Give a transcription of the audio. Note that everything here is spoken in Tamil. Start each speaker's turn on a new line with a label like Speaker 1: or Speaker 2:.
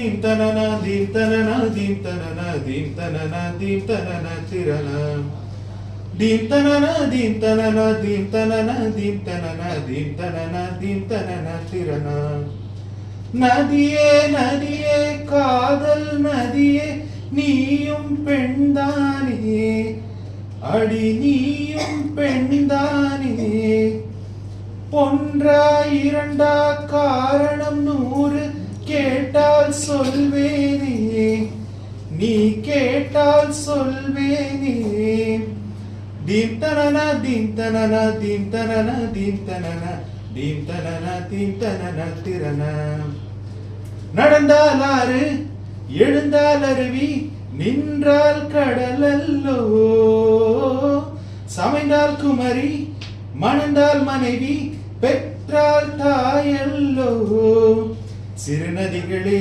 Speaker 1: தீம் தனனா தீம் தனனா தீம் தனனா தீம் தனனா தீம் தனனா திரணா தீம் தனனா தீம் தனனா தீம் தனனா தீம் தனனா தீம் தனனா தீம் தனனா திரணா நதியே நதியே காதல் நதியே நீயும் பெண்தானே அடி நீயும் பெண்தானே ஒன்றா இரண்டா காரணம் 100 கேட்டால் சொல்வேனே நீ கேட்டால் சொல்வேனே தீம் தனனா தீம் தனனா தீம் தனனா தீம் தனனா தீம் தனனா தீம் தனனா திரணா நடந்தால் ஆறு எழுந்தால் அருவி நின்றால் கடலல்லோ சமைந்தால் குமரி மணந்தால் மனைவி பெற்றால் தாயல்லோ சிறுநதிகளே